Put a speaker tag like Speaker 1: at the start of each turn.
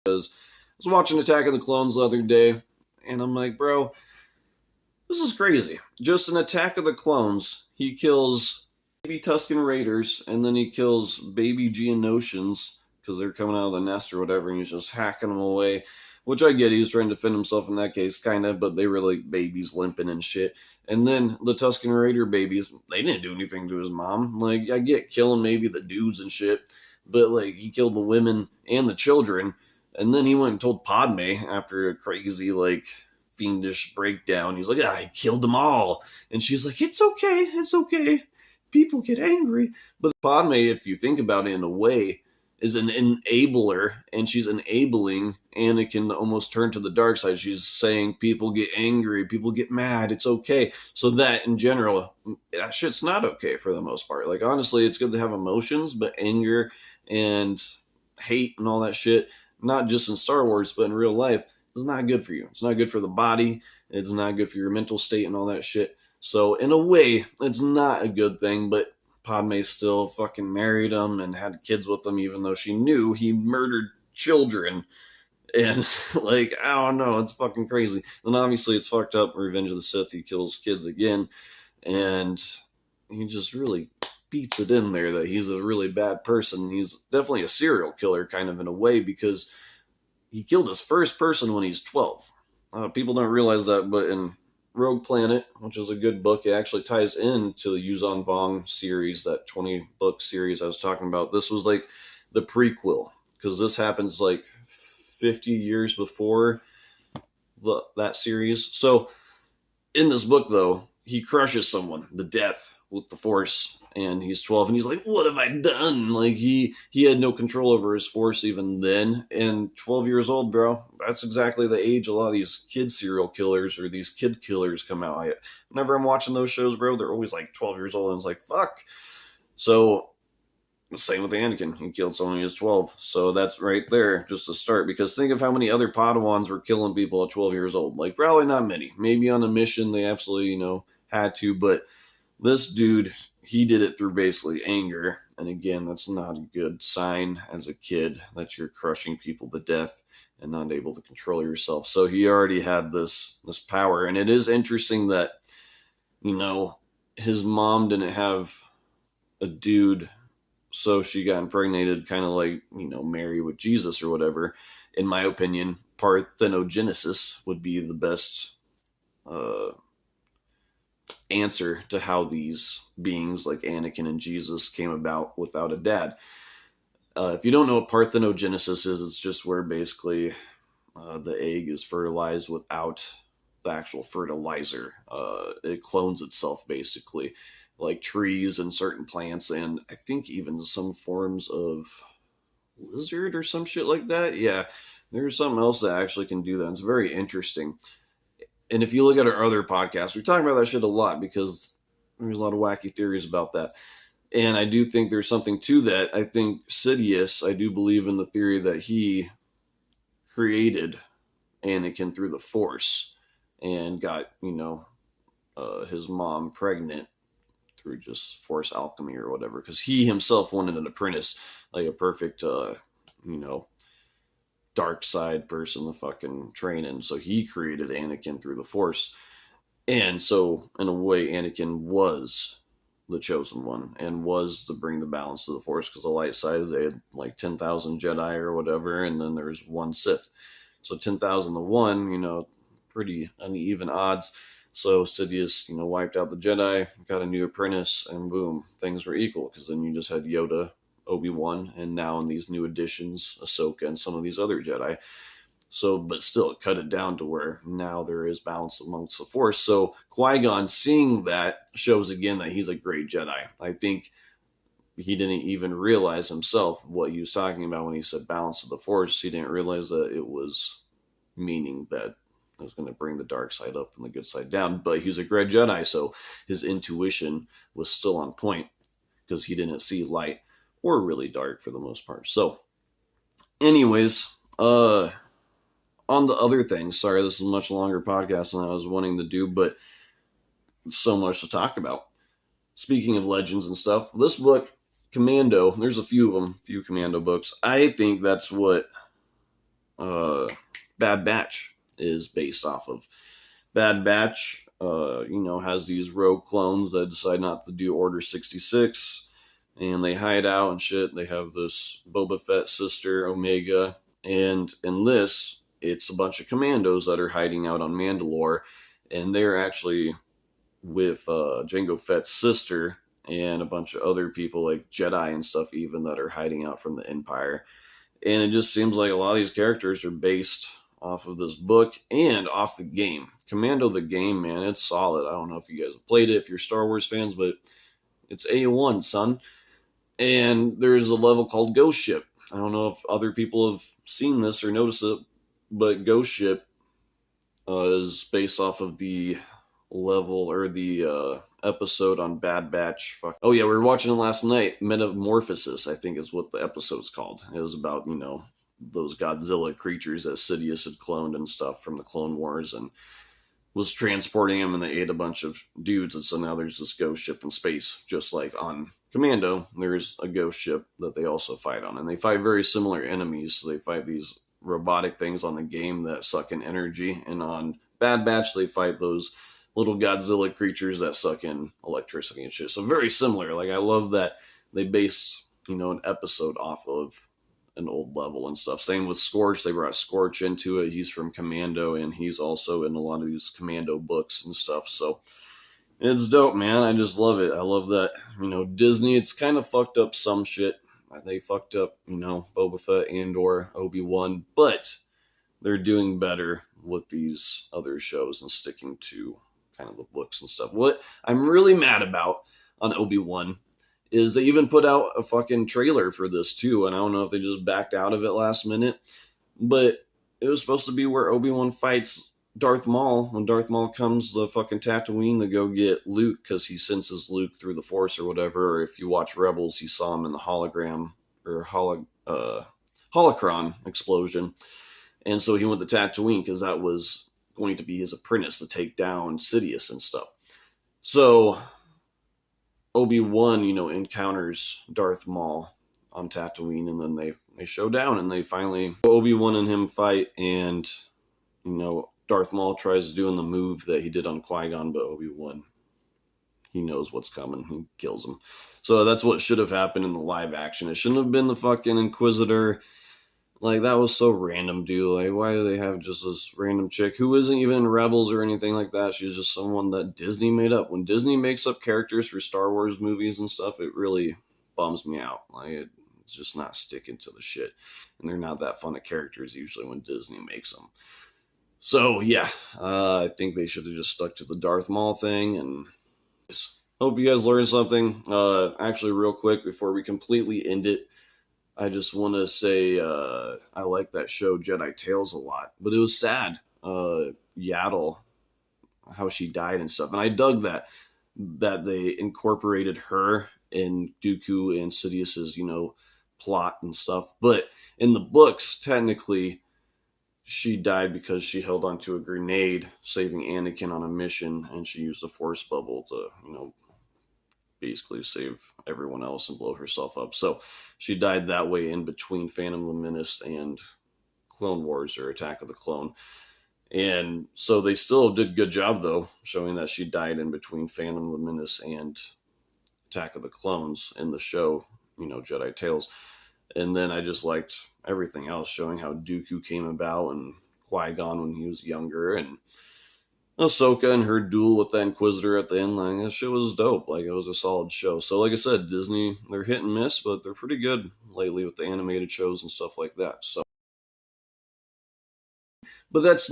Speaker 1: because I was watching Attack of the Clones the other day, and I'm like, bro, this is crazy. Just an Attack of the Clones, he kills baby Tusken Raiders, and then he kills baby Geonosians because they're coming out of the nest or whatever, and he's just hacking them away. Which I get, he was trying to defend himself in that case, kind of, but they were like babies limping and shit. And then the Tusken Raider babies, they didn't do anything to his mom. Like, I get killing maybe the dudes and shit, but like, he killed the women and the children. And then he went and told Padme after a crazy, like, fiendish breakdown. He's like, I killed them all. And she's like, it's okay. People get angry. But Padme, if you think about it in a way, is an enabler, and she's enabling Anakin to almost turn to the dark side. She's saying people get angry, people get mad, it's okay. So that, in general, that shit's not okay for the most part. Like, honestly, it's good to have emotions, but anger and hate and all that shit, not just in Star Wars, but in real life, is not good for you. It's not good for the body. It's not good for your mental state and all that shit. So, in a way, it's not a good thing, but Padme still fucking married him and had kids with him, even though she knew he murdered children. And, like, I don't know, it's fucking crazy. Then obviously it's fucked up. Revenge of the Sith, he kills kids again. And he just really beats it in there that he's a really bad person. He's definitely a serial killer, kind of, in a way, because he killed his first person when he's 12. People don't realize that, but in Rogue Planet, which is a good book, it actually ties into the Yuzan Vong series, that 20-book series I was talking about. This was like the prequel, because this happens like 50 years before that series. So in this book, though, he crushes someone to death with the Force, and he's 12, and he's like, what have I done? Like, he had no control over his Force even then, and 12 years old, bro, that's exactly the age a lot of these kid serial killers or these kid killers come out. Whenever I'm watching those shows, bro, they're always like 12 years old, and it's like, fuck. So, same with Anakin. He killed someone when he was 12. So that's right there, just to start. Because think of how many other Padawans were killing people at 12 years old. Like, probably not many. Maybe on a mission they absolutely, had to. But this dude, he did it through basically anger. And again, that's not a good sign as a kid that you're crushing people to death and not able to control yourself. So he already had this power. And it is interesting that, his mom didn't have a dude, so she got impregnated, kind of like, Mary with Jesus or whatever. In my opinion, parthenogenesis would be the best answer to how these beings like Anakin and Jesus came about without a dad. If you don't know what parthenogenesis is, it's just where basically the egg is fertilized without the actual fertilizer. It clones itself, basically, like trees and certain plants, and I think even some forms of lizard or some shit like that. Yeah, there's something else that actually can do that. It's very interesting. And if you look at our other podcasts, we talk about that shit a lot because there's a lot of wacky theories about that. And I do think there's something to that. I think Sidious, I do believe in the theory that he created Anakin through the Force and got, his mom pregnant through just Force alchemy or whatever, because he himself wanted an apprentice, like a perfect, dark side person to fucking train in. So he created Anakin through the Force. And so, in a way, Anakin was the chosen one and was to bring the balance to the Force, because the light side, they had like 10,000 Jedi or whatever, and then there's one Sith. So 10,000 to 1, pretty uneven odds. So Sidious, wiped out the Jedi, got a new apprentice, and boom, things were equal, because then you just had Yoda, Obi-Wan, and now in these new additions, Ahsoka and some of these other Jedi. So, but still, it cut it down to where now there is balance amongst the Force. So Qui-Gon seeing that shows again that he's a great Jedi. I think he didn't even realize himself what he was talking about when he said balance of the Force. He didn't realize that it was meaning that it was going to bring the dark side up and the good side down. But he was a great Jedi, so his intuition was still on point because he didn't see light or really dark for the most part. So, anyways, on the other things, sorry, this is a much longer podcast than I was wanting to do, but so much to talk about. Speaking of legends and stuff, this book, Commando, there's a few of them, few Commando books. I think that's what Bad Batch is based off of. Bad Batch, has these rogue clones that decide not to do Order 66, and they hide out and shit. They have this Boba Fett sister, Omega, and in this, it's a bunch of commandos that are hiding out on Mandalore, and they're actually with Jango Fett's sister and a bunch of other people like Jedi and stuff even that are hiding out from the Empire. And it just seems like a lot of these characters are based off of this book and off the game. Commando the game, man, it's solid. I don't know if you guys have played it, if you're Star Wars fans, but it's A1, son. And there's a level called Ghost Ship. I don't know if other people have seen this or noticed it, but Ghost Ship is based off of the level or the episode on Bad Batch. Oh yeah, we were watching it last night. Metamorphosis, I think, is what the episode's called. It was about those Godzilla creatures that Sidious had cloned and stuff from the Clone Wars, and was transporting them, and they ate a bunch of dudes, and so now there's this ghost ship in space, just like on Commando. There's a ghost ship that they also fight on, and they fight very similar enemies. So they fight these robotic things on the game that suck in energy, and on Bad Batch they fight those little Godzilla creatures that suck in electricity and shit. So very similar. Like, I love that they based an episode off of an old level and stuff. Same with Scorch. They brought Scorch into it. He's from Commando, and he's also in a lot of these Commando books and stuff. So it's dope, man. I just love it. I love that, Disney, it's kind of fucked up some shit. They fucked up, Boba Fett and or Obi-Wan, but they're doing better with these other shows and sticking to kind of the books and stuff. What I'm really mad about on Obi-Wan is they even put out a fucking trailer for this too, and I don't know if they just backed out of it last minute, but it was supposed to be where Obi-Wan fights Darth Maul. When Darth Maul comes to fucking Tatooine to go get Luke, because he senses Luke through the Force or whatever, or if you watch Rebels, he saw him in the hologram, or holocron explosion, and so he went to Tatooine, because that was going to be his apprentice to take down Sidious and stuff. So Obi-Wan, encounters Darth Maul on Tatooine, and then they show down, and they finally, Obi-Wan and him fight, and, Darth Maul tries doing the move that he did on Qui-Gon, but Obi-Wan, he knows what's coming. He kills him. So that's what should have happened in the live action. It shouldn't have been the fucking Inquisitor. Like, that was so random, dude. Like, why do they have just this random chick who isn't even in Rebels or anything like that? She's just someone that Disney made up. When Disney makes up characters for Star Wars movies and stuff, it really bums me out. Like, it's just not sticking to the shit. And they're not that fun of characters usually when Disney makes them. So, yeah, I think they should have just stuck to the Darth Maul thing. And hope you guys learned something. Actually, real quick, before we completely end it, I just want to say I like that show Jedi Tales a lot, but it was sad. Yaddle, how she died and stuff, and I dug that they incorporated her in Dooku and Sidious's plot and stuff. But in the books, technically, she died because she held onto a grenade, saving Anakin on a mission, and she used a force bubble to basically save everyone else and blow herself up. So she died that way in between Phantom of the Menace and Clone Wars, or Attack of the Clone. And so they still did a good job, though, showing that she died in between Phantom of the Menace and Attack of the Clones in the show, Jedi Tales. And then I just liked everything else, showing how Dooku came about, and Qui-Gon when he was younger, and Ahsoka and her duel with the Inquisitor at the end. Like, that shit was dope. Like, it was a solid show. So, like I said, Disney, they're hit and miss, but they're pretty good lately with the animated shows and stuff like that. So, but that's